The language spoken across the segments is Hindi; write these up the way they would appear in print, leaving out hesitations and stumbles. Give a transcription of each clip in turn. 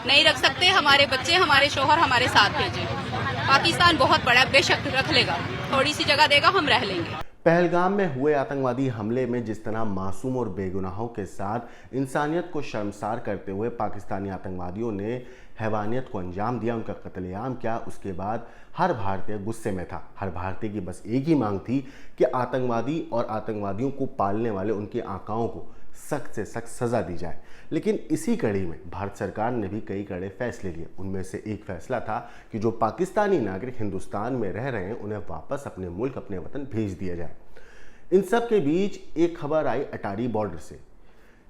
नहीं रख सकते। हमारे बच्चे, हमारे शोहर हमारे साथ भेजे। पाकिस्तान बहुत बड़ा है, बेशक रख लेगा, थोड़ी सी जगह देगा, हम रह लेंगे। पहलगाम में हुए आतंकवादी हमले में जिस तरह मासूम और बेगुनाहों के साथ इंसानियत को शर्मसार करते हुए पाकिस्तानी आतंकवादियों ने हैवानियत को अंजाम दिया, उनका कत्लेआम किया, उसके बाद हर भारतीय गुस्से में था। हर भारतीय की बस एक ही मांग थी कि आतंकवादी और आतंकवादियों को पालने वाले उनके आकाओं को सख्त से सख्त सजा दी जाए। लेकिन इसी कड़ी में भारत सरकार ने भी कई कड़े फैसले लिए। उनमें से एक फैसला था कि जो पाकिस्तानी नागरिक हिंदुस्तान में रह रहे हैं उन्हें वापस अपने मुल्क, अपने वतन भेज दिया जाए। इन सब के बीच एक खबर आई अटारी बॉर्डर से।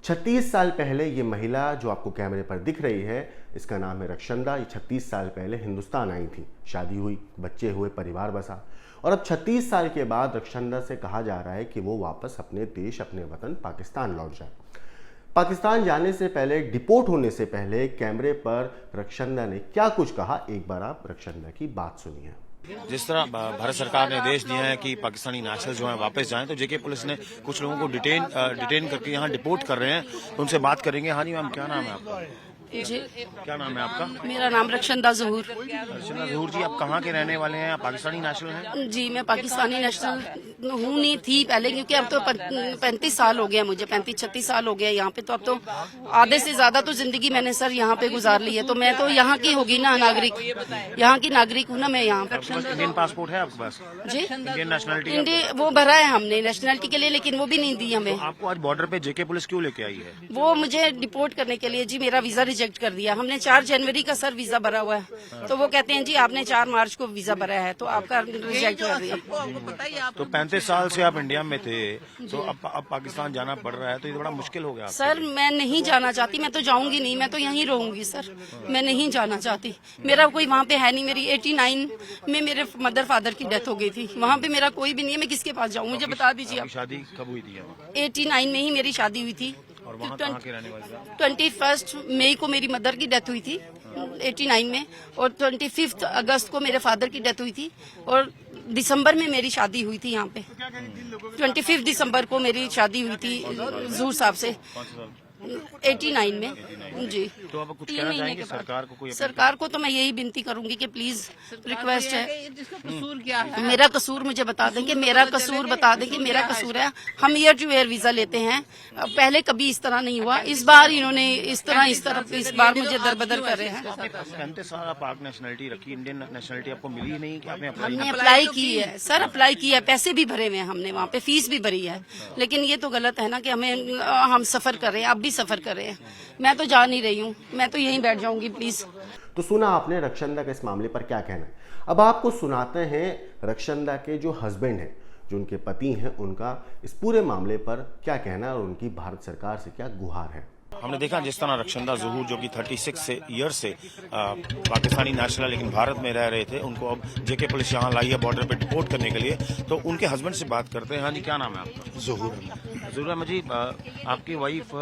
36 साल पहले ये महिला जो आपको कैमरे पर दिख रही है, इसका नाम है रक्षंदा। ये 36 साल पहले हिंदुस्तान आई थी, शादी हुई, बच्चे हुए, परिवार बसा, और अब 36 साल के बाद रक्षंदा से कहा जा रहा है कि वो वापस अपने देश, अपने वतन पाकिस्तान लौट जाए। पाकिस्तान जाने से पहले, डिपोर्ट होने से पहले कैमरे पर रक्षंदा ने क्या कुछ कहा, एक बार आप रक्षंदा की बात सुनिए। जिस तरह भारत सरकार ने आदेश दिया है कि पाकिस्तानी नेशनल जो है वापस जाएं, तो जेके पुलिस ने कुछ लोगों को डिटेन करके यहाँ डिपोर्ट कर रहे हैं। उनसे बात करेंगे। हाँ जी मैम, क्या नाम है आपका? जी, क्या नाम है आपका? मेरा नाम रक्षंदा ज़हूर। रक्षंदा ज़हूर जी, आप कहाँ के रहने वाले हैं? आप पाकिस्तानी नेशनल हैं? जी, मैं पाकिस्तानी नेशनल हूँ, नहीं थी पहले, क्योंकि अब तो 35 साल हो गया मुझे, 35-36 साल हो गया यहाँ पे। तो अब तो आधे से ज्यादा तो जिंदगी मैंने सर यहाँ पे गुजार ली है। तो मैं तो यहाँ की होगी ना, नागरिक, यहाँ की नागरिक हूँ ना मैं यहाँ पे। इंडियन पासपोर्ट है आपके पास? जी, इंडियन नेशनलिटी? इंडिया वो भरा है हमने नेशनलिटी के लिए, लेकिन वो भी नहीं दी हमें। आपको आज बॉर्डर पे जेके पुलिस क्यों लेके आई है? वो मुझे डिपोर्ट करने के लिए जी, मेरा वीजा रिजेक्ट कर दिया। हमने 4 जनवरी का सर वीजा भरा हुआ है, तो वो कहते हैं जी आपने 4 मार्च को वीजा भरा है, तो आपका रिजेक्ट कर दिया। तो 35 साल से आप इंडिया में थे, तो अब पाकिस्तान जाना पड़ रहा है, तो ये बड़ा मुश्किल हो गया सर। मैं नहीं जाना चाहती, मैं तो जाऊंगी नहीं, मैं तो यहीं रहूंगी सर। मैं नहीं जाना चाहती, मेरा कोई वहाँ पे है नहीं। मेरी 89 में मेरे मदर फादर की डेथ हो गई थी, वहाँ पे मेरा कोई भी नहीं है। मैं किसके पास जाऊँ, मुझे बता दीजिए आप। शादी कब हुई थी? 89 में ही मेरी शादी हुई थी। और वहाँ कहाँ के रहने वाले थे? 21 मई को मेरी मदर की डेथ हुई थी 89 में, और 25 अगस्त को मेरे फादर की डेथ हुई थी, और दिसंबर में मेरी शादी हुई थी यहाँ पे। 25 दिसंबर को मेरी शादी हुई थी ज़हूर साहब से 89 में जी। तो अब कुछ कहना चाहेंगे सरकार को? कोई सरकार को तो मैं यही विनती करूंगी कि प्लीज रिक्वेस्ट है, कसूर क्या है? मेरा कसूर मुझे बता दें कि मेरा कसूर बता दें कि मेरा कसूर है। हम ईयर टू ईयर वीजा लेते हैं, पहले कभी इस तरह नहीं हुआ। इस बार इन्होंने इस बार मुझे दरबदर कर रहे हैं। 35 साल पाक नेशनलिटी रखी, इंडियन नेशनलिटी आपको मिली ही नहीं कि आपने हमने अप्लाई की है सर, अप्लाई किया है, पैसे भी भरे हुए हैं हमने, वहाँ पे फीस भी भरी है। लेकिन ये तो गलत है ना कि हम सफर कर रहे हैं, आप भी सफर कर रहे हैं। मैं तो जा नहीं रही हूँ, मैं तो यहीं बैठ जाऊंगी प्लीज। तो सुना आपने रक्षंदा का इस मामले पर क्या कहना है। अब आपको सुनाते हैं रक्षंदा के जो हस्बैंड हैं, जो उनके पति हैं, उनका इस पूरे मामले पर क्या कहना है और उनकी भारत सरकार से क्या गुहार है। हमने देखा जिस तरह रक्षंदा ज़हूर जो कि 36 ईयर से पाकिस्तानी नेशनल लेकिन भारत में रह रहे थे, उनको अब जेके पुलिस यहाँ लाई है बॉर्डर पे डिपोर्ट करने के लिए। तो उनके हस्बैंड से बात करते हैं। हाँ जी, क्या नाम है आपका? ज़हूर अहमद जी, आपकी वाइफ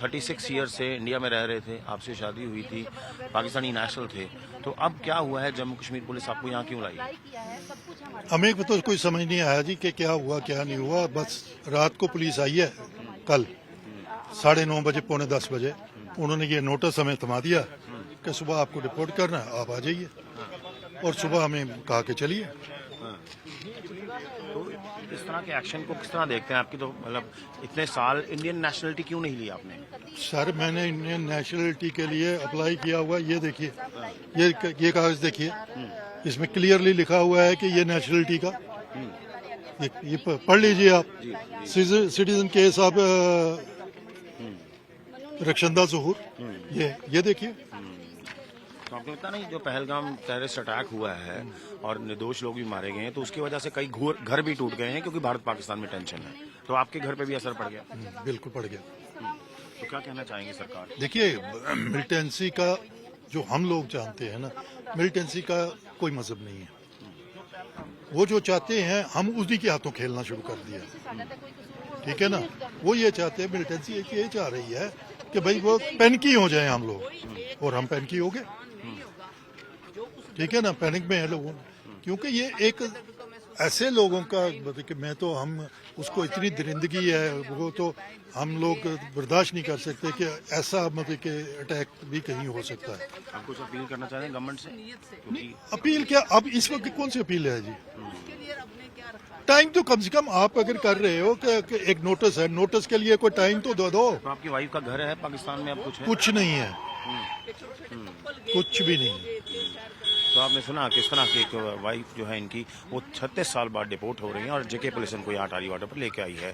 36 ईयर से इंडिया में रह रहे थे, आपसे शादी हुई थी, पाकिस्तानी नेशनल थे, तो अब क्या हुआ है? जम्मू कश्मीर पुलिस आपको यहाँ क्यों लाई? हमें तो कोई समझ नहीं आया जी कि क्या हुआ क्या नहीं हुआ। बस रात को पुलिस आई है, कल 9:30 बजे, 9:45 बजे उन्होंने ये नोटिस हमें थमा दिया कि सुबह आपको रिपोर्ट करना है, आप आ जाइए। और सुबह हमें कहा कि चलिए। तो इस तरह के एक्शन को किस तरह देखते हैं? आपकी तो मतलब इतने साल इंडियन नेशनलिटी क्यों नहीं ली आपने? सर, मैंने इंडियन नेशनलिटी के लिए अप्लाई किया हुआ, ये देखिए, ये कागज देखिए, इसमें क्लियरली लिखा हुआ है कि ये नेशनलिटी का, ये पढ़ लीजिए आप। सिटीजन के हिसाब रक्षंदा ज़हूर, ये देखिए। तो आपको लगता नहीं जो पहलगाम टेररिस्ट अटैक हुआ है और निर्दोष लोग भी मारे गए हैं, तो उसकी वजह से कई घर भी टूट गए हैं क्योंकि भारत पाकिस्तान में टेंशन है, तो आपके घर पे भी असर पड़ गया? बिल्कुल पड़ गया। तो क्या कहना चाहेंगे सरकार? देखिए, मिलिटेंसी का जो हम लोग जानते हैं ना, मिलिटेंसी का कोई मजहब नहीं है। वो जो चाहते हैं, हम उसी के हाथों खेलना शुरू कर दिया, ठीक है ना। वो ये चाहते हैं, मिलिटेंसी ये चाह रही है कि भाई वो पैनिकी हो जाए हम लोग, और हम पैनिकी हो गए, ठीक है ना। पैनिक में है लोग, क्योंकि ये एक ऐसे लोगों का मतलब कि मैं तो हम उसको इतनी दरिंदगी है वो तो हम लोग बर्दाश्त नहीं कर सकते कि ऐसा मतलब कि अटैक भी कहीं हो सकता है। आप कुछ अपील करना चाहते हैं गवर्नमेंट से क्योंकि अपील क्या, अब इस वक्त कौन सी अपील है जी? टाइम तो कम से कम आप अगर कर रहे हो कि एक नोटिस है, नोटिस के लिए कोई टाइम तो दो। तो आपकी वाइफ का घर है पाकिस्तान में, अब कुछ है? कुछ नहीं है, कुछ भी नहीं है। तो आपने सुना किस तरह की एक वाइफ जो है इनकी वो 36 साल बाद डिपोर्ट हो रही है और जेके पुलिस इनको यहाँ टारी वाटर पर लेके आई है।